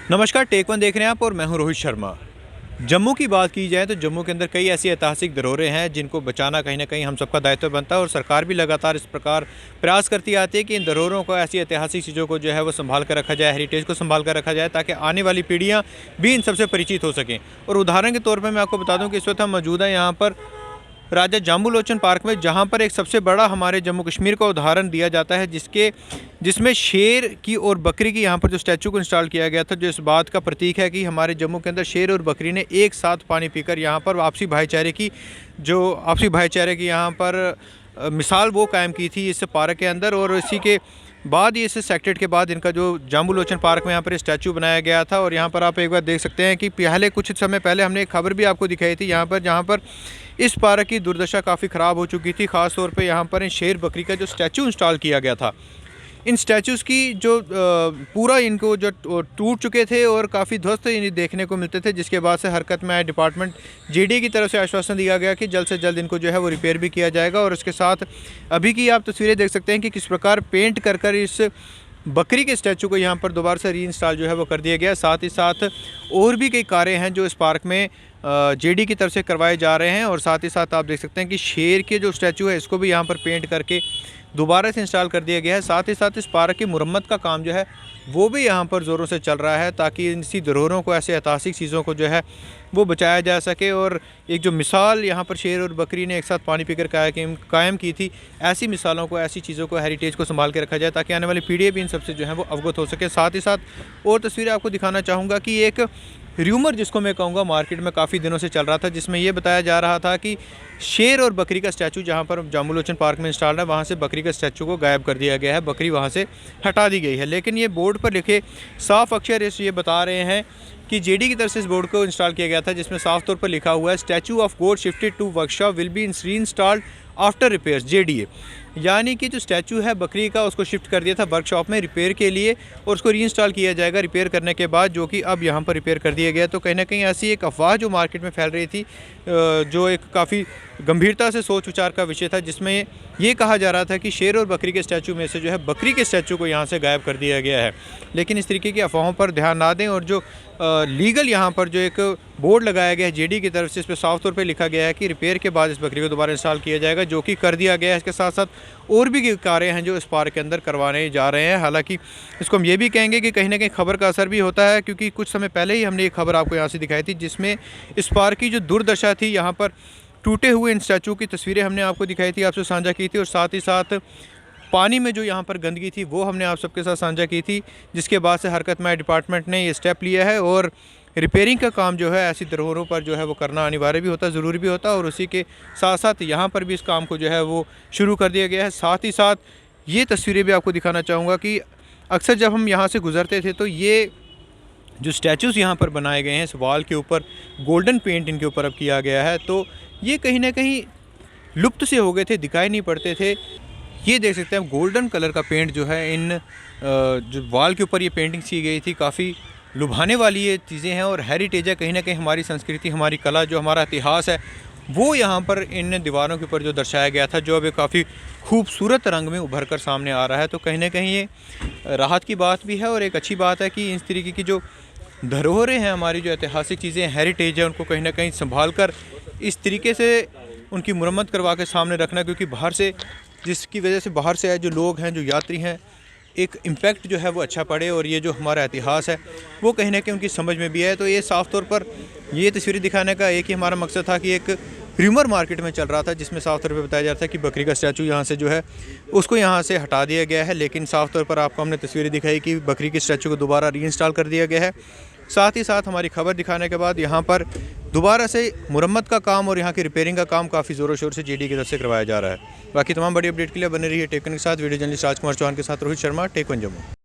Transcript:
नमस्कार, take one देख रहे हैं आप और मैं हूं रोहित शर्मा। जम्मू की बात की जाए तो जम्मू के अंदर कई ऐसी ऐतिहासिक धरोहरें हैं जिनको बचाना कहीं ना कहीं हम सबका दायित्व बनता है और सरकार भी लगातार इस प्रकार प्रयास करती आती है कि इन धरोहरों को, ऐसी ऐतिहासिक चीज़ों को जो है वो संभाल कर रखा जाए, हेरिटेज को संभाल कर रखा जाए ताकि आने वाली पीढ़ियाँ भी इन सबसे परिचित हो सकें। और उदाहरण के तौर पर मैं आपको बता दूँ कि इस वक्त हम मौजूद हैं यहाँ पर राजा जाम्बुलोचन पार्क में, जहाँ पर एक सबसे बड़ा हमारे जम्मू कश्मीर का उदाहरण दिया जाता है जिसमें शेर की और बकरी की यहाँ पर जो स्टैचू को इंस्टॉल किया गया था, जो इस बात का प्रतीक है कि हमारे जम्मू के अंदर शेर और बकरी ने एक साथ पानी पीकर यहाँ पर आपसी भाईचारे की यहाँ पर मिसाल वो कायम की थी इस पार्क के अंदर। और इसी के बाद इस सेक्टेड के बाद इनका जो जाम्बुलोचन पार्क में यहाँ पर स्टैचू बनाया गया था। और यहाँ पर आप एक बार देख सकते हैं कि कुछ समय पहले हमने एक खबर भी आपको दिखाई थी यहाँ पर, जहाँ पर इस पार्क की दुर्दशा काफ़ी ख़राब हो चुकी थी। ख़ास तौर पे यहाँ पर इन शेर बकरी का जो स्टैचू इंस्टॉल किया गया था, इन स्टैचूज़ की जो पूरा इनको जो टूट चुके थे और काफ़ी ध्वस्त इन्हें देखने को मिलते थे, जिसके बाद से हरकत में आए डिपार्टमेंट जीडी की तरफ से आश्वासन दिया गया कि जल्द से जल्द इनको जो है वो रिपेयर भी किया जाएगा। और इसके साथ अभी की आप तस्वीरें देख सकते हैं कि किस प्रकार पेंट कर इस बकरी के स्टैचू को यहाँ पर दोबारा से रीइंस्टॉल जो है वो कर दिया गया। साथ ही साथ और भी कई कार्य हैं जो इस पार्क में जेडी की तरफ से करवाए जा रहे हैं। और साथ ही साथ आप देख सकते हैं कि शेर के जो स्टैचू है इसको भी यहाँ पर पेंट करके दोबारा से इंस्टॉल कर दिया गया है। साथ ही साथ इस पार्क की मुरम्मत का काम जो है वो भी यहाँ पर ज़ोरों से चल रहा है ताकि इसी धरोहरों को, ऐसे ऐतिहासिक चीज़ों को जो है वो बचाया जा सके। और एक जो मिसाल यहाँ पर शेर और बकरी ने एक साथ पानी पीकर कायम की थी, ऐसी मिसालों को, ऐसी चीज़ों को, हेरिटेज को संभाल के रखा जाए ताकि आने वाली पीढ़ी भी इन सबसे जो है वो अवगत हो सके। साथ ही साथ और तस्वीरें आपको दिखाना चाहूँगा कि एक र्यूमर, जिसको मैं कहूँगा, मार्केट में काफ़ी दिनों से चल रहा था, जिसमें ये बताया जा रहा था कि शेर और बकरी का स्टैचू जहाँ पर जाम्बुलोचन पार्क में इंस्टॉल्ड है, वहाँ से बकरी का स्टैचू को गायब कर दिया गया है, बकरी वहाँ से हटा दी गई है। लेकिन ये बोर्ड पर लिखे साफ अक्षर ये बता रहे हैं कि जेडी की तरफ से इस बोर्ड को इंस्टॉल किया गया था, जिसमें साफ तौर पर लिखा हुआ है statue of God shifted to workshop will be reinstalled after repairs JDA. यानी कि जो स्टैचू है बकरी का, उसको शिफ्ट कर दिया था वर्कशॉप में रिपेयर के लिए और उसको रीइंस्टॉल किया जाएगा रिपेयर करने के बाद, जो कि अब यहाँ पर रिपेयर कर दिया गया। तो कहीं ना कहीं ऐसी एक अफवाह जो मार्केट में फैल रही थी, जो एक काफ़ी गंभीरता से सोच विचार का विषय था, जिसमें ये कहा जा रहा था कि शेर और बकरी के स्टैचू में से जो है बकरी के स्टैचू को यहाँ से गायब कर दिया गया है। लेकिन इस तरीके की अफवाहों पर ध्यान ना दें और जो लीगल यहाँ पर जो एक बोर्ड लगाया गया है जेडी की तरफ से, इस पर साफ तौर पे लिखा गया है कि रिपेयर के बाद इस बकरी को दोबारा इंस्टॉल किया जाएगा, जो कि कर दिया गया है। इसके साथ साथ और भी कार्य हैं जो इस पार्क के अंदर करवाने जा रहे हैं। हालांकि इसको हम ये भी कहेंगे कि कहीं ना कहीं खबर का असर भी होता है, क्योंकि कुछ समय पहले ही हमने ये खबर आपको यहाँ से दिखाई थी, जिसमें इस पार्क की जो दुर्दशा थी, यहाँ पर टूटे हुए इन स्टैचू की तस्वीरें हमने आपको दिखाई थी, आपसे साझा की थी। और साथ ही साथ पानी में जो यहाँ पर गंदगी थी वो हमने आप सबके साथ साझा की थी, जिसके बाद से हरकत में डिपार्टमेंट ने ये स्टेप लिया है। और रिपेयरिंग का काम जो है ऐसी धरोहरों पर जो है वो करना अनिवार्य भी होता है, ज़रूरी भी होता है। और उसी के साथ साथ यहाँ पर भी इस काम को जो है वो शुरू कर दिया गया है। साथ ही साथ ये तस्वीरें भी आपको दिखाना चाहूँगा कि अक्सर जब हम यहाँ से गुजरते थे तो ये जो स्टैचूज़ यहाँ पर बनाए गए हैं, इस वॉल के ऊपर गोल्डन पेंट इनके ऊपर अब किया गया है, तो ये कहीं ना कहीं लुप्त से हो गए थे, दिखाई नहीं पड़ते थे। ये देख सकते हैं गोल्डन कलर का पेंट जो है इन जो वॉल के ऊपर ये पेंटिंग की गई थी, काफ़ी लुभाने वाली ये चीज़ें हैं और हेरिटेज है। कहीं ना कहीं हमारी संस्कृति, हमारी कला, जो हमारा इतिहास है वो यहाँ पर इन दीवारों के ऊपर जो दर्शाया गया था, जो अब काफ़ी खूबसूरत रंग में उभर कर सामने आ रहा है। तो कहीं ना कहीं ये राहत की बात भी है और एक अच्छी बात है कि इस तरीके की जो धरोहरें हैं, हमारी जो ऐतिहासिक चीज़ें, हेरिटेज है, उनको कहीं ना कहीं संभाल कर इस तरीके से उनकी मुरम्मत करवा के सामने रखना, क्योंकि बाहर से, जिसकी वजह से बाहर से आए जो लोग हैं, जो यात्री हैं, एक इम्पैक्ट जो है वो अच्छा पड़े और ये जो हमारा इतिहास है वो कहीं ना कहीं उनकी समझ में भी आए। तो ये साफ़ तौर पर ये तस्वीरें दिखाने का एक ही हमारा मकसद था कि एक र्यूमर मार्केट में चल रहा था, जिसमें साफ़ तौर पे बताया जा रहा था कि बकरी का स्टैचू यहाँ से जो है उसको यहाँ से हटा दिया गया है। लेकिन साफ़ तौर पर आपको हमने तस्वीरें दिखाई कि बकरी के स्टैचू को दोबारा रीइंस्टॉल कर दिया गया है। साथ ही साथ हमारी खबर दिखाने के बाद यहाँ पर दोबारा से मुरम्मत का काम और यहाँ की रिपेयरिंग का काम काफ़ी ज़ोरों शोर से जेडी की तरफ से करवाया जा रहा है। बाकी तमाम बड़ी अपडेट के लिए बने रहिए टेक वन के साथ। वीडियो जर्नलिस्ट राजकुमार चौहान के साथ रोहित शर्मा, टेक वन जम्मू।